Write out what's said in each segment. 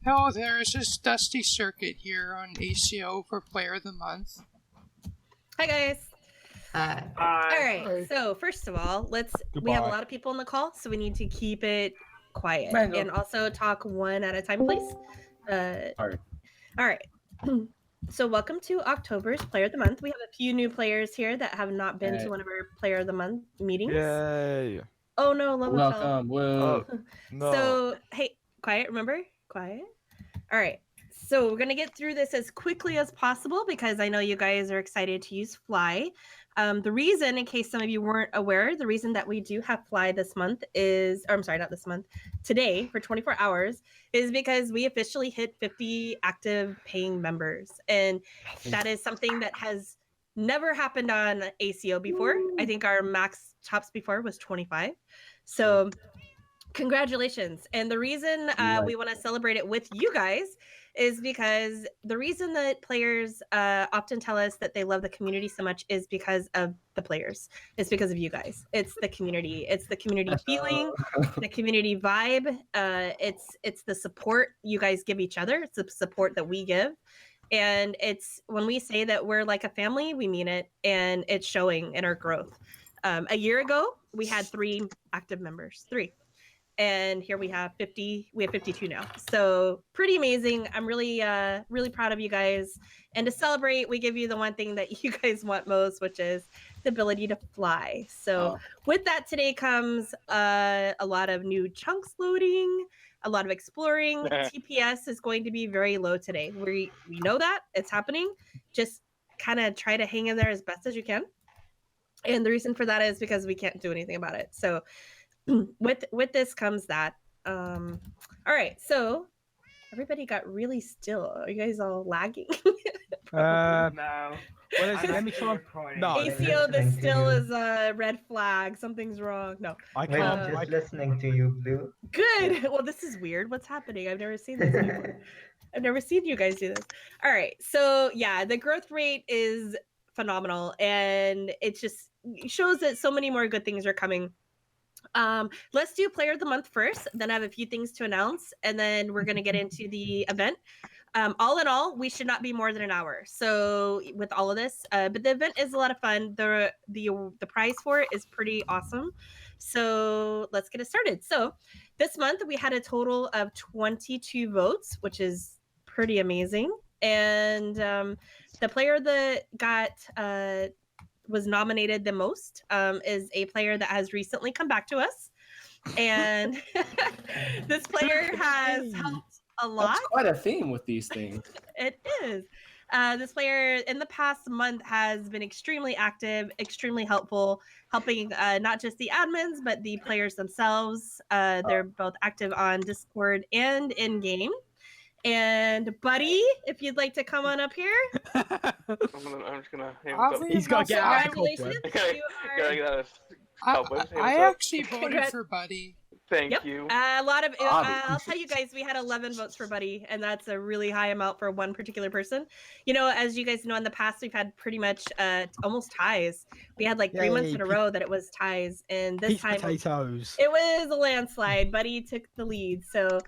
Hello there, this is Dusty Circuit here on ACO for Player of the Month. Hi guys. Hi. All right. Hi. So first of all, we have a lot of people on the call, so we need to keep it quiet Mango. and also talk one at a time, please. Sorry. All right. So welcome to October's Player of the Month. We have a few new players here that have not been to one of our Player of the Month meetings. Yay. Oh no, Love Welcome. Whoa. No. So hey, quiet. Remember, quiet. All right. So we're gonna get through this as quickly as possible because I know you guys are excited to use Fly. The reason, in case some of you weren't aware, the reason that we do have Fly this month is, or I'm sorry, not this month, today for 24 hours, is because we officially hit 50 active paying members. And that is something that has never happened on ACO before. I think our max tops before was 25. So congratulations. And the reason we want to celebrate it with you guys is because the reason that players often tell us that they love the community so much is because of the players. It's because of you guys. It's the community. It's the community feeling, the community vibe. It's the support you guys give each other. It's the support that we give. And it's when we say that we're like a family, we mean it. And it's showing in our growth. A year ago, we had 3 active members, 3. And here we have 50. We have 52 now. So pretty amazing. I'm really proud of you guys. And to celebrate, we give you the one thing that you guys want most, which is the ability to fly. So with that, today comes a lot of new chunks loading, a lot of exploring. TPS is going to be very low today. We know that it's happening. Just kind of try to hang in there as best as you can. And the reason for that is because we can't do anything about it. So with this comes that. All right, so everybody got really still. Are you guys all lagging? No. Well, let me try. No. ACO, this still is a red flag. Something's wrong. No. I We're can't. just listening to you, Blue. Good. Well, this is weird. What's happening? I've never seen this before. I've never seen you guys do this. All right. So yeah, the growth rate is phenomenal, and it just shows that so many more good things are coming. Let's do Player of the Month first. Then I have a few things to announce, and then we're going to get into the event. All in all, we should not be more than an hour. So with all of this, but the event is a lot of fun. The prize for it is pretty awesome. So let's get it started. So this month we had a total of 22 votes, which is pretty amazing. And the player that got was nominated the most is a player that has recently come back to us. And this player has helped a lot. That's quite a theme with these things. It is. This player in the past month has been extremely active, extremely helpful, helping not just the admins, but the players themselves. They're both active on Discord and in-game. And Buddy, if you'd like to come on up here. I'm just gonna. He's got to get out of Congratulations. I actually voted for Buddy. Thank you. A lot of I'll tell you guys, we had 11 votes for Buddy, and that's a really high amount for one particular person. You know, as you guys know, in the past we've had pretty much almost ties. We had like 3 months in a row that it was ties, and this time potatoes. it was a landslide. Buddy took the lead. So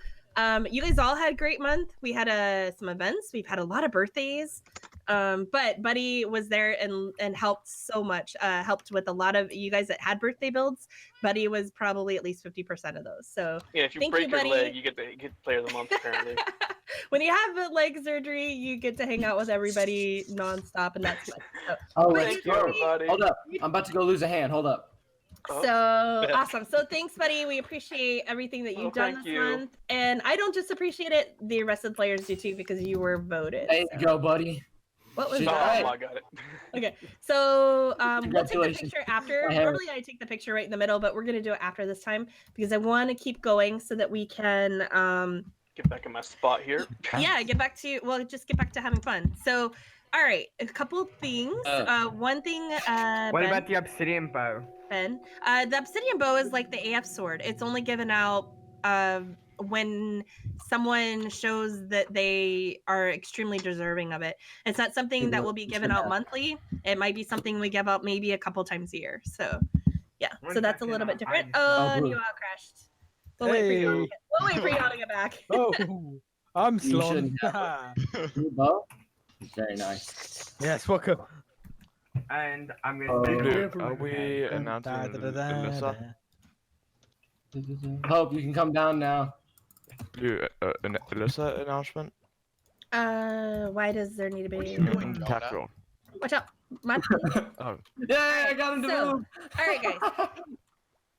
you guys all had a great month. We had some events. We've had a lot of birthdays. But Buddy was there and helped so much. Helped with a lot of you guys that had birthday builds. Buddy was probably at least 50% of those. So yeah, if you break your leg, you get Player of the Month apparently. When you have leg surgery, you get to hang out with everybody nonstop, and that's fun. So, let's go. Hold up, I'm about to go lose a hand. Hold up. So awesome. So thanks, Buddy. We appreciate everything that you've done this month. And I don't just appreciate it, the rest of the players do too, because you were voted. There you go, Buddy. What was She's that? I got it. Okay, so we'll take the picture after. Normally I take the picture right in the middle, but we're going to do it after this time because I want to keep going so that we can get back in my spot here. Yeah, get back to having fun. So all right, a couple of things. One thing what Ben, about the obsidian bow? Ben, the obsidian bow is like the AF sword. It's only given out when someone shows that they are extremely deserving of it. It's not something that will be given out monthly. It might be something we give out maybe a couple times a year. So yeah, so that's a little bit different. Oh, and you all crashed. We'll wait for you all to get back. Oh, I'm You Slon. shouldn't You both? Very nice. Yes, welcome. And I'm Oh, gonna Blue, stay are we announcing Alyssa? Hope you can come down now. Blue, an Alyssa announcement? Why does there need to be? Tactical. Watch out, Matt. Oh, Yeah, I got him to So, move. all right, guys.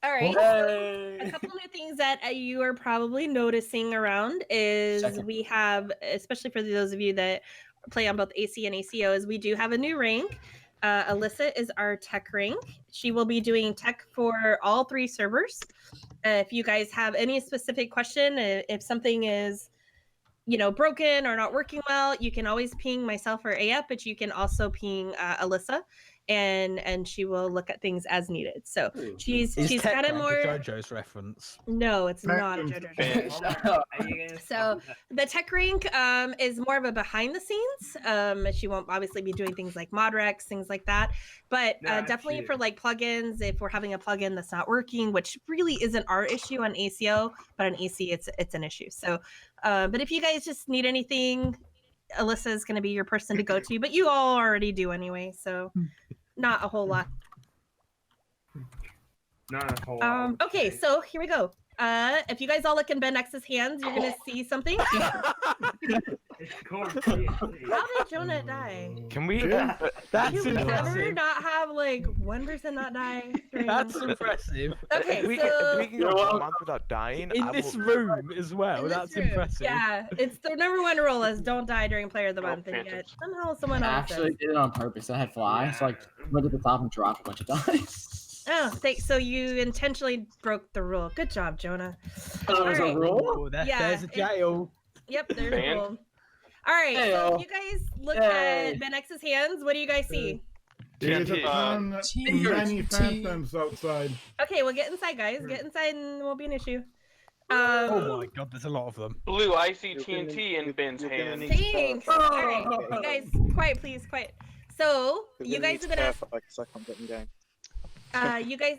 All right. Hey. A couple new things that you are probably noticing around is Second. we have, especially for those of you that play on both AC and ACO, is we do have a new rank. Alyssa is our tech rank. She will be doing tech for all 3 servers. If you guys have any specific question, if something is broken or not working well, you can always ping myself or AF, but you can also ping Alyssa, and she will look at things as needed. So she's got a more JoJo's reference. No, it's not a JoJo's reference. So the tech rank is more of a behind the scenes. She won't obviously be doing things like mod recs, things like that, but definitely for like plugins, if we're having a plugin that's not working, which really isn't our issue on ACO, but on AC it's an issue. So but if you guys just need anything, Alyssa is going to be your person to go to, but you all already do anyway, so not a whole lot. Not a whole lot. Okay, so here we go. If you guys all look in Ben X's hands, you're gonna see something. It's called How did Jonah die? can we? That's You would never impressive. not have like one person not die. during- That's impressive. Okay, if we so can go 1 month without dying, In I this will- room as well. in this That's room, impressive. Yeah, it's the number 1 rule is don't die during Player of the Month, and yet phantoms. somehow someone I else actually does. did it on purpose. I had fly, so like went to the top and dropped a bunch of dice. Oh, so you intentionally broke the rule. Good job, Jonah. That was a Alright. rule. Oh, Yeah, there's a jail. Yep, there's a Banned? rule. All right, so Heyo. if you guys look Yay. at Ben X's hands, what do you guys see? There's a TNT. ton many TNT. phantoms outside. Okay, well, get inside, guys. Get inside, and it won't be an issue. Oh my god, there's a lot of them. Blue, I see TNT in Ben's hand. Thanks. All right, you guys, quiet, please, quiet. So you guys have been asking. You guys,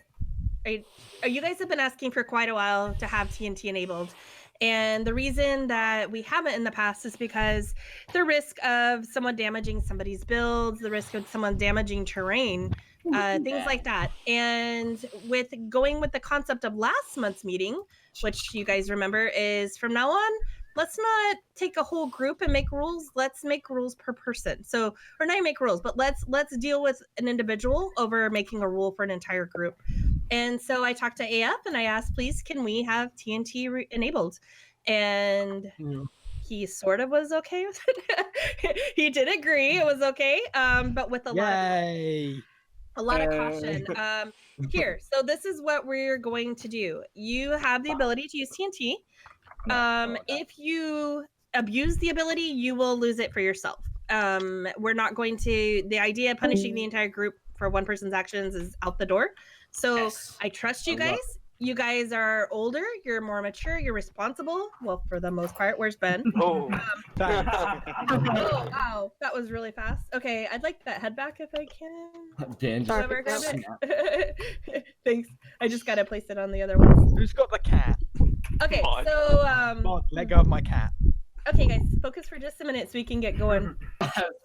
you guys have been asking for quite a while to have TNT enabled. And the reason that we haven't in the past is because the risk of someone damaging somebody's builds, the risk of someone damaging terrain, things like that. And with going with the concept of last month's meeting, which you guys remember is from now on, let's not take a whole group and make rules. Let's make rules per person. So, or not make rules, but let's deal with an individual over making a rule for an entire group. And so I talked to AF and I asked, please, can we have TNT enabled? And he sort of was okay with it. He did agree it was okay, but with a lot of caution. Here, so this is what we're going to do. You have the ability to use TNT. If you abuse the ability, you will lose it for yourself. We're not going to, the idea of punishing the entire group for one person's actions is out the door. So Yes. I trust you I love guys. You guys are older, you're more mature, you're responsible. Well, for the most part. Where's Ben? Oh. Oh, wow. That was really fast. Okay, I'd like that head back if I can. Ben, just Whoever grabbed snap. it. Thanks. I just gotta place it on the other one. Who's got the cat? Okay, Come on. so Come on, let go of my cat. okay guys, focus for just a minute so we can get going.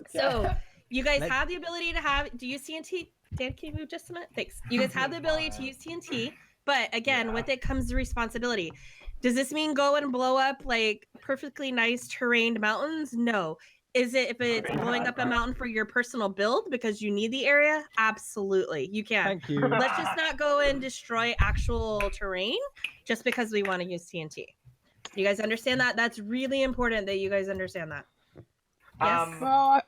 So you guys have the ability to use TNT. Dan, can you move just a minute? Thanks. You guys have the ability to use TNT, but again, with it comes the responsibility. Does this mean go and blow up like perfectly nice terrained mountains? No. Is it if it's blowing up a mountain for your personal build because you need the area? Absolutely, you can. Thank you. Let's just not go and destroy actual terrain just because we want to use TNT. You guys understand that? That's really important that you guys understand that. Yes. Well,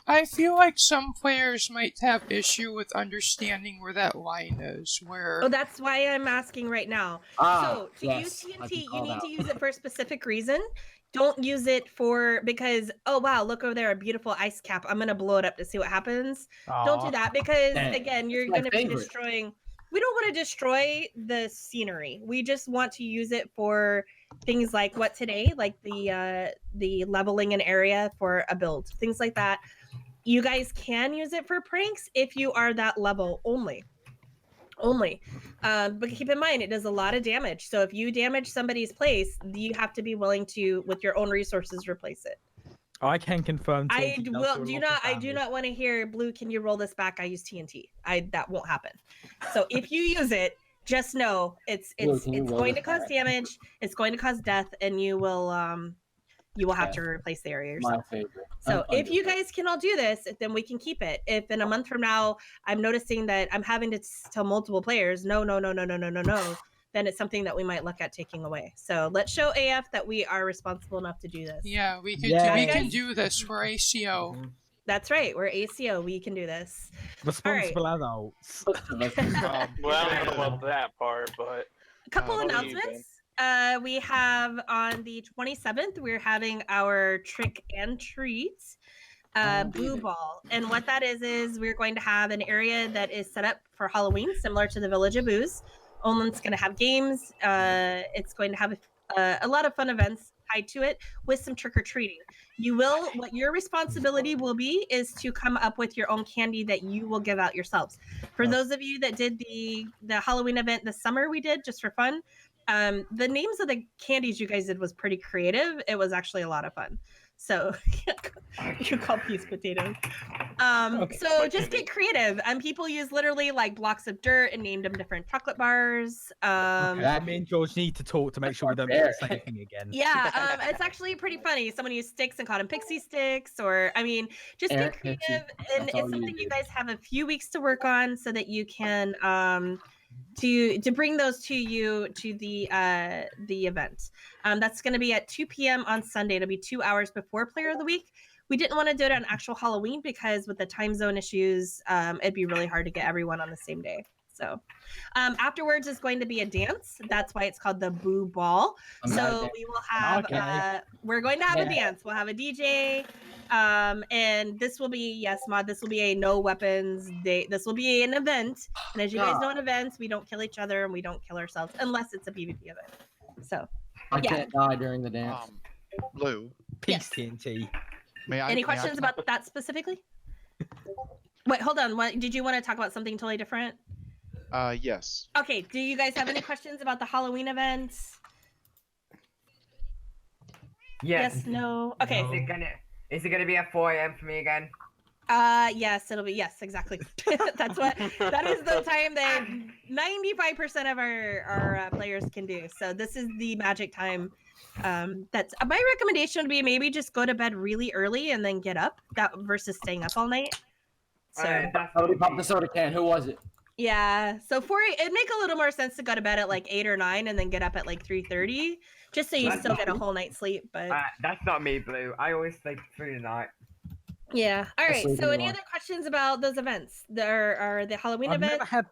I feel like some players might have issue with understanding where that line is. Where Oh, that's why I'm asking right now. So to yes, use I TNT, can you call need that. to use it for a specific reason. Don't use it for because oh wow, look over there, a beautiful ice cap. I'm gonna blow it up to see what happens. Don't do that because Dang. again, you're It's my gonna be favorite. destroying. We don't want to destroy the scenery. We just want to use it for things like what today, like the leveling an area for a build, things like that. You guys can use it for pranks if you are that level only. only. But keep in mind, it does a lot of damage. So if you damage somebody's place, you have to be willing to, with your own resources, replace it. I can confirm. I TNT does will. a Do lot not. of I do damage. not want to hear Blue. Can you roll this back? I use TNT. That won't happen. So if you use it, just know it's Blue, can you roll going to this cause back? damage. It's going to cause death, and you will have to replace the area My yourself. favorite. So if you Understood. guys can all do this, then we can keep it. If in a month from now I'm noticing that I'm having to tell multiple players, no, then it's something that we might look at taking away. So let's show AF that we are responsible enough to do this. Yeah, we could. Yeah. We Guys? can do this. We're ACO. That's right. We're ACO. We can do this. Responsible adults. Well, I don't know about that part, but A couple what do you announcements. We have on the 27th, we're having our trick and treat boo ball. And what that is we're going to have an area that is set up for Halloween, similar to the Village of Booze. Olin's going to have games. It's going to have a lot of fun events tied to it with some trick-or-treating. What your responsibility will be is to come up with your own candy that you will give out yourselves. For those of you that did the Halloween event this summer we did just for fun, the names of the candies you guys did was pretty creative. It was actually a lot of fun. So you call peas potatoes. So just get creative. People use literally like blocks of dirt and named them different chocolate bars. Me and George need to talk to make sure we don't do the same thing again. Yeah, it's actually pretty funny. Someone used sticks and called them pixie sticks, or just Eric, get creative. Pixie. And That's all it's you something you do. guys have a few weeks to work on so that you can to bring those to you to the event. That's going to be at 2 p.m. on Sunday. It'll be 2 hours before Player of the Week. We didn't want to do it on actual Halloween because with the time zone issues, it'd be really hard to get everyone on the same day. So afterwards is going to be a dance. That's why it's called the Boo Ball. So we will have we're going to have a dance. We'll have a DJ. And this will be, yes, Mod, this will be a no weapons day. This will be an event. And as you guys know in events, we don't kill each other and we don't kill ourselves unless it's a PvP event. So I can't die during the dance. Blue. Yes. TNT. Any questions about that specifically? Wait, hold on. What did you want to talk about something totally different? Yes. Okay, do you guys have any questions about the Halloween events? Yes, no. Okay. Is it gonna be at 4 a.m. for me again? Yes, it'll be, yes, exactly. That is the time that 95% of our players can do. So this is the magic time. That's my recommendation would be maybe just go to bed really early and then get up versus staying up all night. So Somebody popped the soda can. Who was it? yeah, so it'd make a little more sense to go to bed at like 8 or 9 and then get up at like 3:30, just so you still get a whole night's sleep. But that's not me, Blue. I always sleep through the night. yeah. All right. That's So, any one. other questions about those events? There are the Halloween I've event. never had.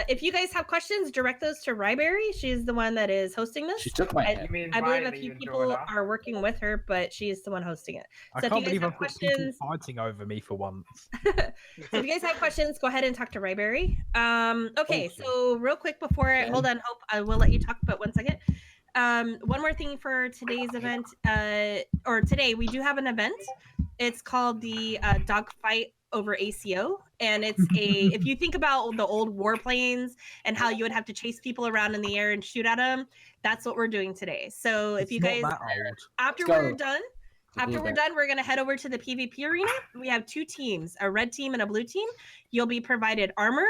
If you guys have questions, direct those to Ryberry. She's the one that is hosting this. She took my I- hand. You mean I believe a Riley few and people Jordan? are working with her, but she is the one hosting it. I So if can't you guys believe have I've got people questions, fighting over me for once. so if you guys have questions, go ahead and talk to Ryberry. Okay, so real quick before hold on, Hope, I will let you talk, but 1 second. One more thing for today's event, or today we do have an event. It's called the Dog Fight over ACO, and it's if you think about the old warplanes and how you would have to chase people around in the air and shoot at them, that's what we're doing today. So if It's you not guys that old. after Let's we're go. done. After we're done, we're going to head over to the PvP arena. We have 2 teams, a red team and a blue team. You'll be provided armor.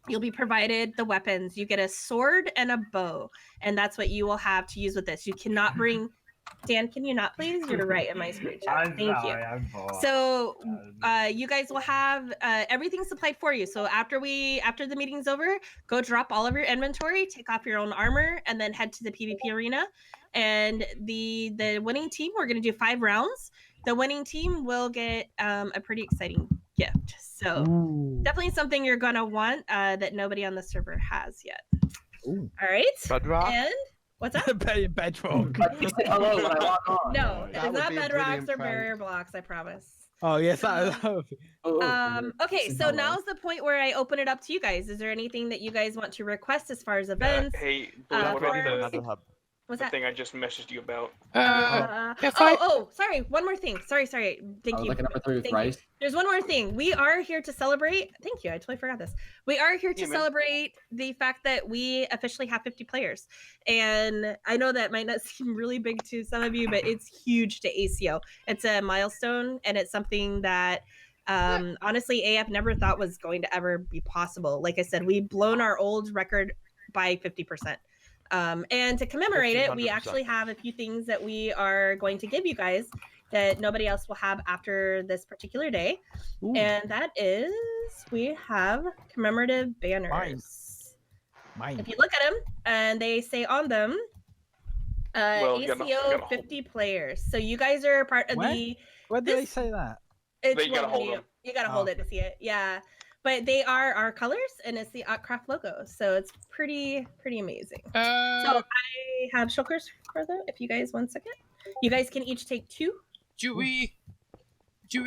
You'll be provided the weapons. You get a sword and a bow, and that's what you will have to use with this. You cannot bring... Dan, can you not, please? You're right in my screen chat. Thank you. I'm bored. So you guys will have everything supplied for you. So after the meeting's over, go drop all of your inventory, take off your own armor, and then head to the PvP arena. And the winning team, we're going to do 5 rounds. The winning team will get a pretty exciting gift. So definitely something you're going to want that nobody on the server has yet. Ooh. All right. Bedrock? And what's that? Bedrock. You say hello when I walk on. No, That it's would not be a bedrocks brilliant or prank. barrier blocks, I promise. Oh yes, that. Okay, Say so hello. now's the point where I open it up to you guys. Is there anything that you guys want to request as far as events? Hey, Blue, what for- about Another the hub. What's The that? thing I just messaged you about. If I- Sorry. One more thing. Sorry. Thank you. Like a number 3 with Thank you. rice. There's one more thing. We are here to celebrate. Thank you. I totally forgot this. We are here to Yeah, man. celebrate the fact that we officially have 50 players. And I know that might not seem really big to some of you, but it's huge to ACO. It's a milestone, and it's something that honestly AF never thought was going to ever be possible. Like I said, we've blown our old record by 50%. And to commemorate it, we 100%. actually have a few things that we are going to give you guys that nobody else will have after this particular day. Ooh. And that is, we have commemorative banners. Mine. If you look at them, and they say on them, Well, you ACO gotta 50 players. So you guys are part of Where? the. Where do they this- say that? It's But you gotta one hold you, 'em. you gotta Oh, hold it to see it. Yeah. But they are our colors, and it's the Craft logo. So it's pretty amazing. So I have shulkers for them. If you guys 1 second, you guys can each take 2. do we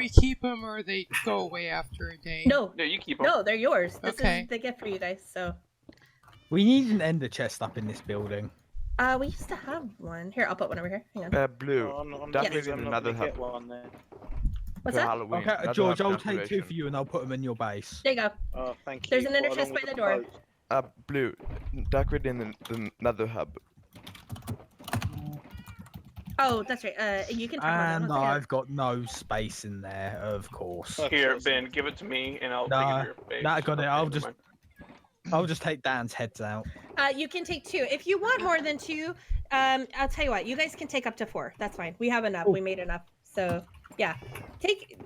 keep them or they go away after a day? No, Yeah, you keep them. no, they're yours. This Okay. is the gift for you guys. So, We need an ender chest up in this building. we used to have one. Here, I'll put one over here. Hang on. Blue. I'm That Yes. is in another hub. one then. What's For that? Halloween. Okay, Another George, hub I'll take 2 decoration. for you and I'll put them in your base. There you go. Oh, thank you. There's an inner chest by the door. Blue. Decorate in the nether hub. Oh, that's right. You can talk about And that. 1 second. I've got no space in there, of course. Here, Ben, give it to me, and I'll Nah, take it to your face. nah, I got it. Okay, I'll never just- mind. I'll just take Dan's heads out. You can take 2. If you want more than 2, I'll tell you what. You guys can take up to 4. That's fine. We have enough. Ooh. We made enough. So, yeah. Take.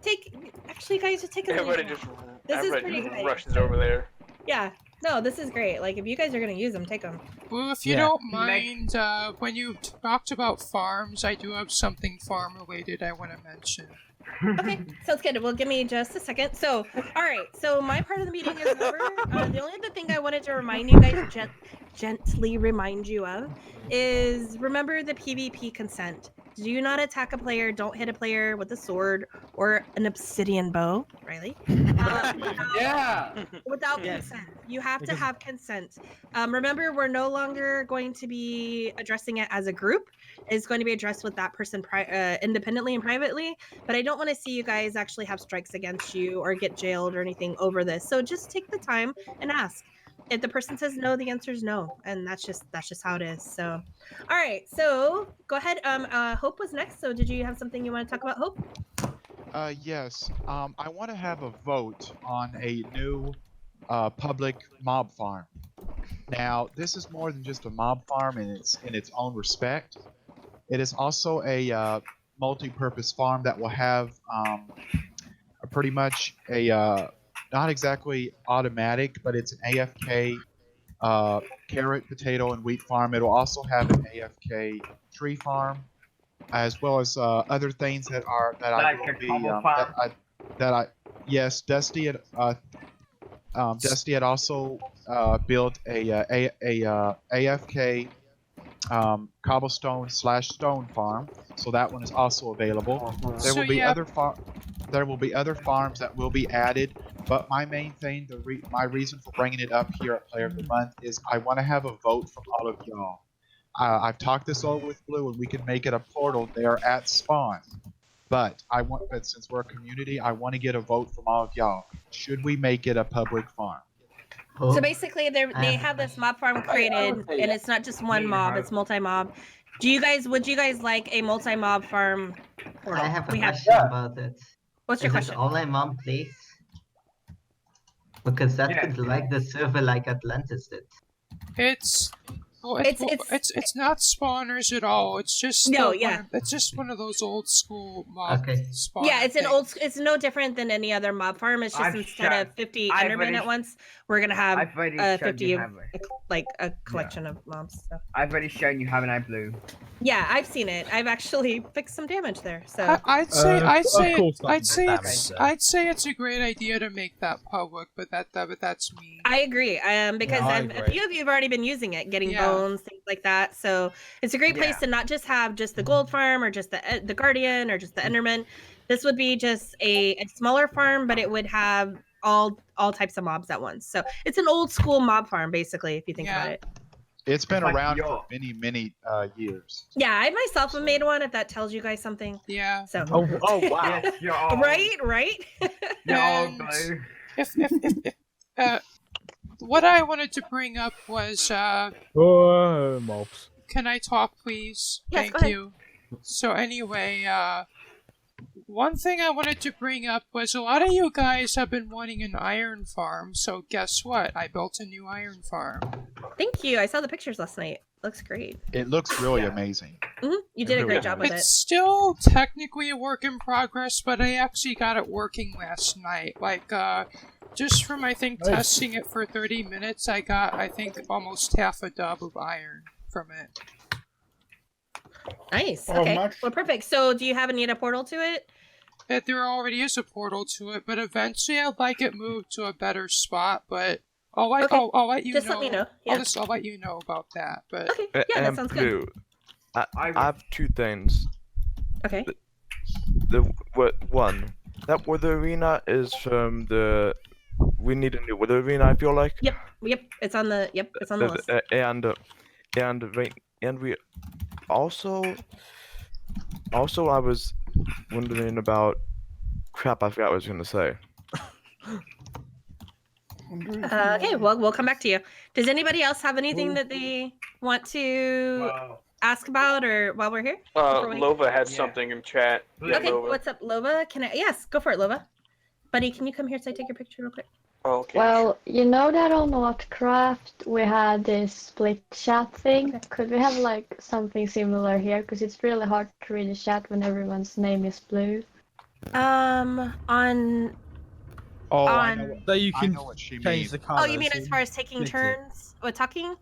Actually, guys, just take as many as Everybody you just, want. This is everybody pretty just great. rushes over there. Yeah. No, this is great. Like, if you guys are gonna use them, take them. Well, if you Yeah. don't mind, when you talked about farms, I do have something farm related I want to mention. Okay, sounds good. Well, give me just a second. So, all right. So my part of the meeting is over. The only other thing I wanted to remind you guys, gently remind you of, is remember the PvP consent. Do not attack a player. Don't hit a player with a sword or an obsidian bow, Riley. Yeah. Without Yes. consent. You have to Because- have consent. Remember, we're no longer going to be addressing it as a group. It's going to be addressed with that person independently and privately. But I don't want to see you guys actually have strikes against you or get jailed or anything over this. So just take the time and ask. If the person says no, the answer is no, and that's just how it is. So, all right. So go ahead. Hope was next. So did you have something you want to talk about, Hope? Yes. I want to have a vote on a new public mob farm. Now, this is more than just a mob farm in its own respect. It is also a multi-purpose farm that will have pretty much a not exactly automatic, but it's an AFK carrot, potato, and wheat farm. It'll also have an AFK tree farm, as well as other things that I Like will a be cobble farm? yes, Dusty had also built a AFK cobblestone / stone farm, so that one is also available. There So, will be yeah. there will be other farms that will be added, but my main thing, my reason for bringing it up here at Player of the Month is I want to have a vote from all of y'all. I've talked this over with Blue, and we can make it a portal there at spawn. But since we're a community, I want to get a vote from all of y'all. Should we make it a public farm? So basically, they have this mob farm created, and it's not just one mob; it's multi-mob. Would you guys like a multi-mob farm portal? I have a We question about it. What's your Is question? it online mom, please? Because that Yeah. could like the server like Atlantis did. It's it's not spawners at all. It's just it's just one of those old school mob spawners. Yeah, it's no different than any other mob farm. It's just instead of 50 Endermen at once, we're gonna have I've already shown 50 you of have it. like a collection of mobs. So. I've already shown you have an eye blue. Yeah, I've seen it. I've actually fixed some damage there. So I'd say I'd say it's a great idea to make that public, but that's me. I agree. Because a few of you have already been using it, getting bones, things like that. So it's a great place to not just have just the gold farm or just the guardian or just the enderman. This would be just a smaller farm, but it would have all types of mobs at once. So it's an old school mob farm, basically, if you think about it. It's been like around your- for many years. Yeah, I myself have made one. If that tells you guys something. Yeah. So. Oh wow. Yes, you're old. Right. You're old, And Blue. if what I wanted to bring up was Mobs. can I talk, please? Yes, Thank go ahead. you. So anyway, one thing I wanted to bring up was a lot of you guys have been wanting an iron farm, so guess what? I built a new iron farm. Thank you. I saw the pictures last night. Looks great. It looks really amazing. You did a great job with It's it. still technically a work in progress, but I actually got it working last night. Like, just from, I think, testing it for 30 minutes, I got, I think, almost half a dub of iron from it. Nice. Oh, Okay. Max? Well, perfect. So, do you have a need a portal to it? There already is a portal to it, but eventually I'd like it moved to a better spot, but I'll let, Okay. I'll let you Just know. let me know. Yeah. I'll let you know about that, but... Okay. Yeah, that And sounds Blue, good. I have two things. Okay. One, that weather arena is from the. We need a new weather arena. I feel like. Yep. It's on the. Yep. It's on the list. And we also I was wondering about. Crap! I forgot what I was gonna say. Okay. Well, we'll come back to you. Does anybody else have anything that they want to ask about, or while we're here? Before we- Lova had something in chat. Yeah, Okay. Lova. What's up, Lova? Can I? Yes. Go for it, Lova. Buddy, can you come here so I take your picture real quick? Okay. Well, you know that on Northcraft we had this split chat thing. Okay. Could we have like something similar here? Because it's really hard to read the chat when everyone's name is blue. On. Oh, I On- know. So you I can know what she change means. the colors. Oh, you mean as far as taking split it. turns with talking?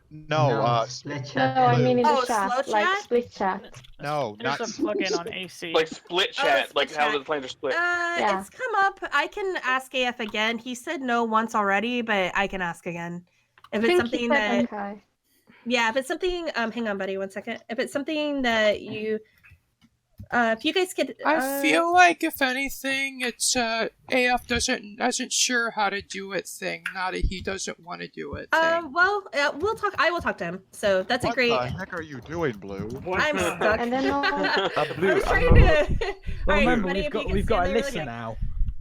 No, split No, chat. I mean in the Oh, chat, slow like chat? split chat. no, There's not a plugin on AC. Like split Oh, chat, split like how chat. the planes are split. Yeah. It's come up. I can ask AF again. He said no once already, but I can ask again. If it's something that, Okay. yeah, if it's something, hang on, buddy, 1 second. If it's something that you, if you guys could, I feel like if anything, it's AF doesn't sure how to do it thing, not a he doesn't want to do it thing. well, we'll talk. I will talk to him. So that's what a great. the heck are you doing, Blue? I'm stuck. And then I Blue, was I trying remember- to. All Well, right, remember, buddy, we've if you got can we've got stand a there really listener quick. now.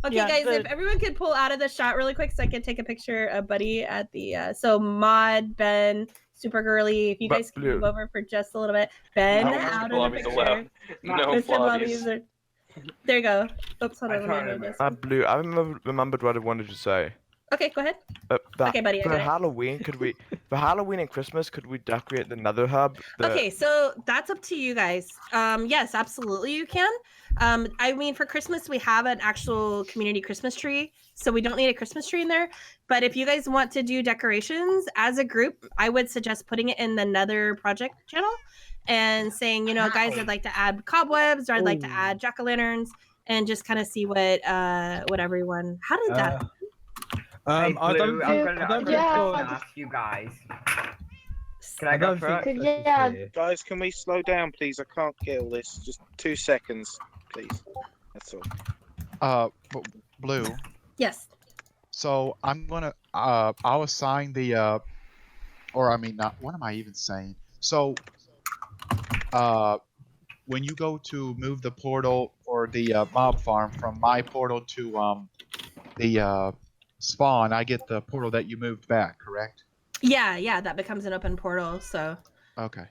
Okay, Yeah, guys, if everyone could pull out of the shot really quick so I can take a picture of Buddy at the so Mod, Ben, Super Girly, if you But guys can Blue. move over for just a little bit. Ben No out of the floppies picture. allowed. No Mr. floppies. Blobbies there you go. Oops, hold I on, let me tried move it. this. Blue, I remembered what I wanted to say. Okay, go ahead. Okay, buddy, I For got it. Halloween, for Halloween and Christmas, could we decorate the Nether Hub? Okay, so that's up to you guys. Yes, absolutely you can. I mean, for Christmas we have an actual community Christmas tree, so we don't need a Christmas tree in there. But if you guys want to do decorations as a group, I would suggest putting it in the Nether project channel and saying, you know, guys, I'd like to add cobwebs or I'd like to add jack-o'-lanterns and just kind of see what everyone. How did that? Hey, I don't Blue, think, I'm I don't Yeah. think gonna ask you guys. Can I I go don't think first? Could- yeah. Guys, can we slow down, please? I can't get all this. Just 2 seconds, please. That's all. Blue. Yes. So I'm gonna I'll assign the or I mean not. What am I even saying? So when you go to move the portal or the mob farm from my portal to the spawn, I get the portal that you moved back, correct? Yeah, that becomes an open portal. So Okay.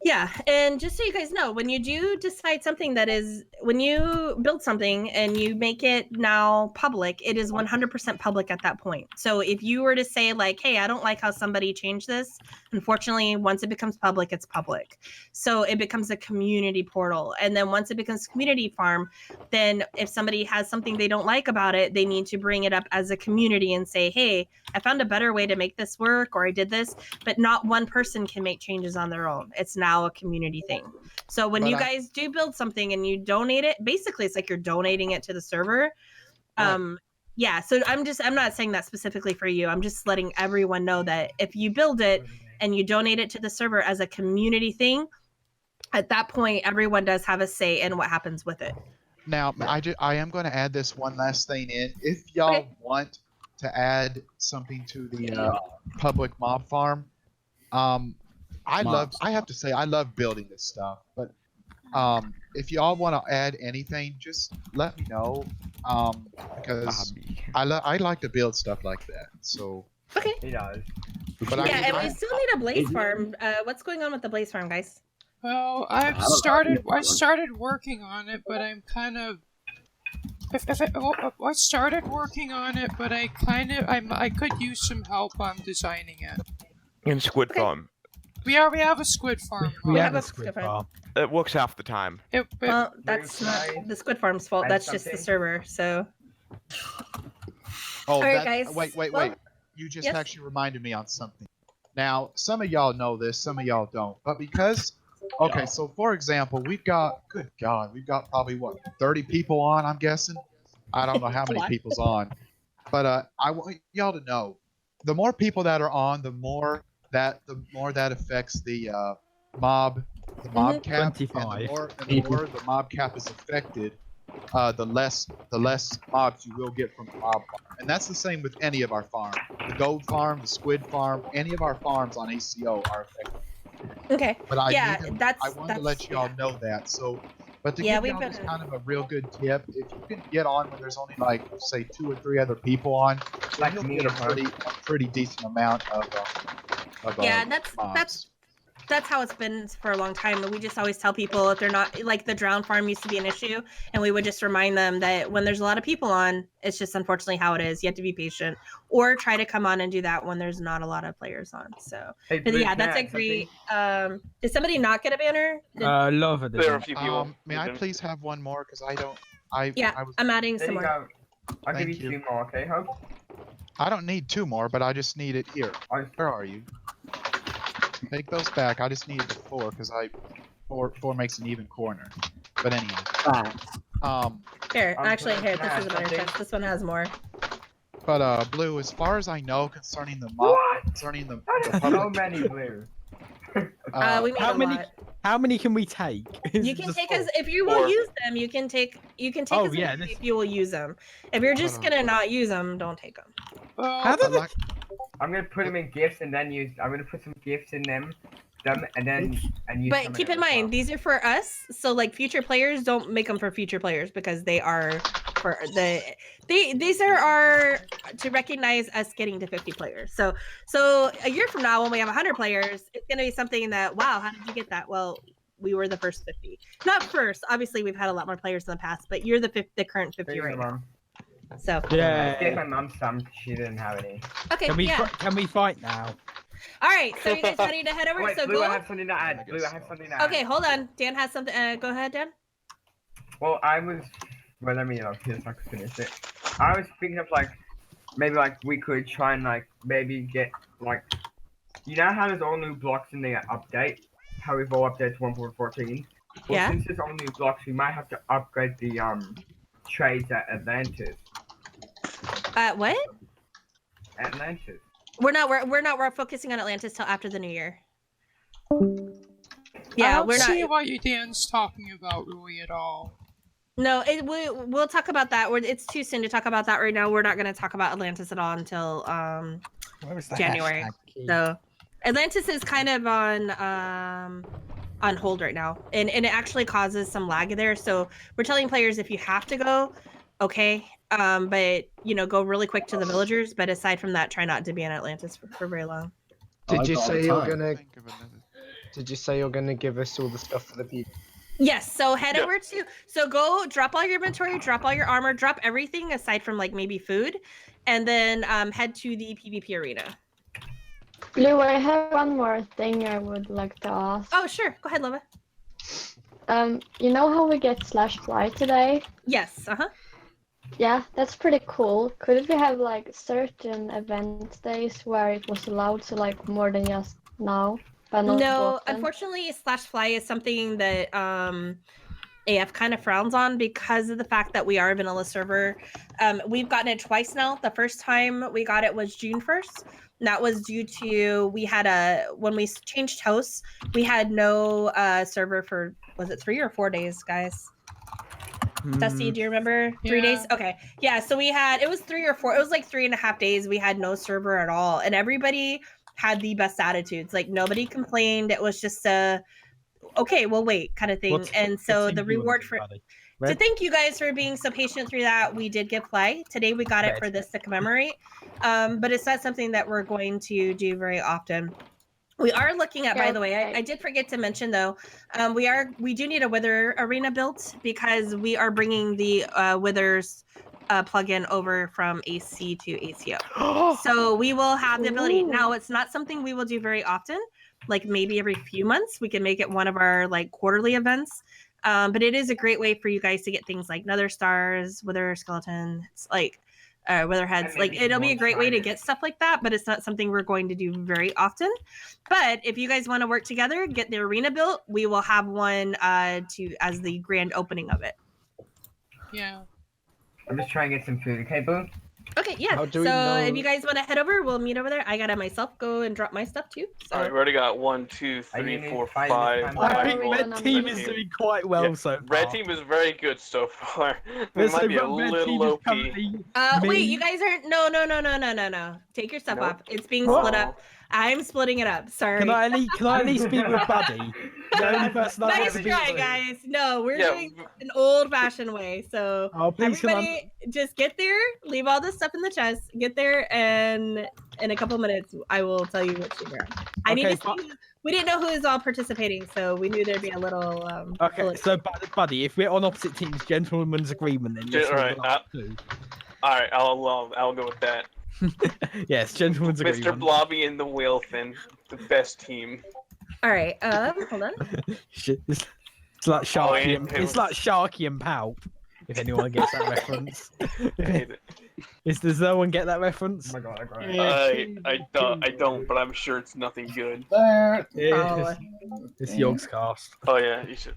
yeah, and just so you guys know, when you do decide something that is, when you build something and you make it now public, it is 100% public at that point. So if you were to say like, hey, I don't like how somebody changed this, unfortunately, once it becomes public, it's public. So it becomes a community portal. And then once it becomes community farm, then if somebody has something they don't like about it, they need to bring it up as a community and say, hey, I found a better way to make this work, or I did this, but not one person can make changes on their own. It's now a community thing. So when But you guys do build something and you donate it, basically it's like you're donating it to the server. Yeah, so I'm not saying that specifically for you. I'm just letting everyone know that if you build it and you donate it to the server as a community thing, at that point everyone does have a say in what happens with it. Now I am going to add this one last thing in. If y'all want to add something to the public mob farm, I have to say, I love building this stuff. But if y'all want to add anything, just let me know. Because I like to build stuff like that. So Okay. He does. But Yeah, and we I still need a blaze farm. What's going on with the blaze farm, guys? Well, I I started working on it, but I'm kind of. I started working on it, but I could use some help on designing it. In Squid Farm. We have a squid farm. We have a squid farm. It works half the time. Well, that's not the squid farm's fault. That's just the server. So. Oh, All right, guys. Wait. Well, You just yes? actually reminded me on something. Now, some of y'all know this, some of y'all don't. But because, okay, so for example, we've got probably, 30 people on, I'm guessing? I don't know how many people's on. But I want y'all to know, the more people that are on, the more that affects the mob cap. 25. And the more the mob cap is affected, the less mobs you will get from the mob farm. And that's the same with any of our farms. The gold farm, the squid farm, any of our farms on ACO are affected. Okay. But I that's wanted to let y'all know that. So, but to Yeah, give y'all just kind of a real good tip, if you can get on when there's only like say 2 or 3 other people on, then you'll get a pretty decent amount of yeah, mobs. that's how it's been for a long time. We just always tell people if they're not like the drown farm used to be an issue, and we would just remind them that when there's a lot of people on, it's just unfortunately how it is. You have to be patient, or try to come on and do that when there's not a lot of players on. So, Hey, but Blue, yeah, can I that's a add great. Did somebody not get a banner? Lava There are a did. few people. May I please have one more? Because I don't. I'm adding There some you more. go. I'll give you 2 more, okay, Hope? I don't need 2 more, but I just need it here. Where are you? Take those back. I just needed the 4 because four makes an even corner. But anyhow. Here, actually, here. can I This is a add better something? test. This one has more. But Blue, as far as I know, concerning the mob, concerning the So public, many Blue. We made how a many? lot. How many can we take? Is You it can just take four? as if you will use them. You can take Oh, as yeah, many this- if you will use them. If you're just gonna not use them, don't take them. How did like, I'm gonna put them in gifts and then use. I'm gonna put some gifts in them, and then use. But some keep of in them as well. mind, these are for us. So like future players, don't make them for future players because they are for these are our to recognize us getting to 50 players. So a year from now when we have 100 players, it's gonna be something that wow, how did you get that? Well, we were the first 50. Not first, obviously we've had a lot more players in the past, but you're the current 50 Thank you, right now. Mom. So I gave Yeah. my mom some. 'Cause she didn't have any. okay, Can we? yeah. Can we fight now? All right, so you guys ready to head over? Wait, So Blue, go. I have something to add. Blue, I have something to add. Okay, hold on. Dan has something. Go ahead, Dan. Well, let me here's so I can finish it. I was thinking of like, maybe like we could try and like maybe get like, you know how there's all new blocks in the update? How we've all updated to 1.14? Well, Yeah. since there's all new blocks, we might have to upgrade the trades at Atlantis. What? Atlantis. We're not focusing on Atlantis till after the new year. I Yeah, don't we're not. see what you Dan's talking about really at all. No, we'll talk about that. It's too soon to talk about that right now. We're not going to talk about Atlantis at all until Where is the January. hashtag key? So Atlantis is kind of on hold right now, and it actually causes some lag there. So we're telling players if you have to go, okay, but go really quick to the villagers. But aside from that, try not to be in Atlantis for very long. Did you say you're gonna? think of another. Did you say you're gonna give us all the stuff for the people? Yes, so head over to go drop all your inventory, drop all your armor, drop everything aside from like maybe food, and then head to the PvP arena. Blue, I have one more thing I would like to ask. Oh, sure. Go ahead, Lova. You know how we get /fly today? Yes, Yeah, that's pretty cool. Could we have like certain event days where it was allowed, so like more than just now? But not No, often? unfortunately, /fly is something that AF kind of frowns on because of the fact that we are a vanilla server. We've gotten it twice now. The first time we got it was June 1st. And that was due to when we changed hosts, we had no server for, was it 3 or 4 days, guys? Dusty, do you remember? 3 days? Okay. Yeah, so it was 3 or 4, it was like 3.5 days. We had no server at all. And everybody had the best attitudes. Like nobody complained. It was just a okay, we'll wait kind of thing. And so the reward for to thank you guys for being so patient through that, we did get fly. Today we got it for this to commemorate. But it's not something that we're going to do very often. We are looking at, by the way, I did forget to mention though, we do need a Wither arena built because we are bringing the Withers plugin over from AC to ACO. So we will have the ability. Now it's not something we will do very often, like maybe every few months. We can make it one of our like quarterly events. But it is a great way for you guys to get things like Nether Stars, Wither Skeletons, like Witherheads. Like it'll be a great way to get stuff like that, but it's not something we're going to do very often. But if you guys want to work together, get the arena built, we will have one as the grand opening of it. Yeah. I'm just trying to get some food, okay, Boo? Okay, yeah. So if you guys want to head over, we'll meet over there. I gotta myself go and drop my stuff too. So. All right, we already got 1, 2, 3, 4, 5. I think red team is doing quite well so far. Red team is very good so far. We Let's might say be a red little team low is key. currently Wait, you guys aren't. No. Take your stuff off. It's being What? split up. I'm splitting it up. Sorry. Can I at least be with Buddy? The only person I want Nice to be try, with. guys. No, we're doing an old-fashioned way. So please, can everybody, just get there, leave all this stuff in the chest, get there, and in a couple minutes, I will tell you what to grab. I need to see. We didn't know who was all participating, so we knew there'd be a little. Okay, so Buddy, if we're on opposite teams, gentleman's agreement, then yes, Alright, alright, I'll go with that. yes, gentleman's Mr. agreement. Blobby and the Whalefin, the best team. All right, hold on. It's like Sharky. It's like Sharky and Palp. If anyone gets that reference. Does no one get that reference? Oh my god, I I don't, but I'm sure it's nothing good. It's Yogg's cast. Oh yeah, you should.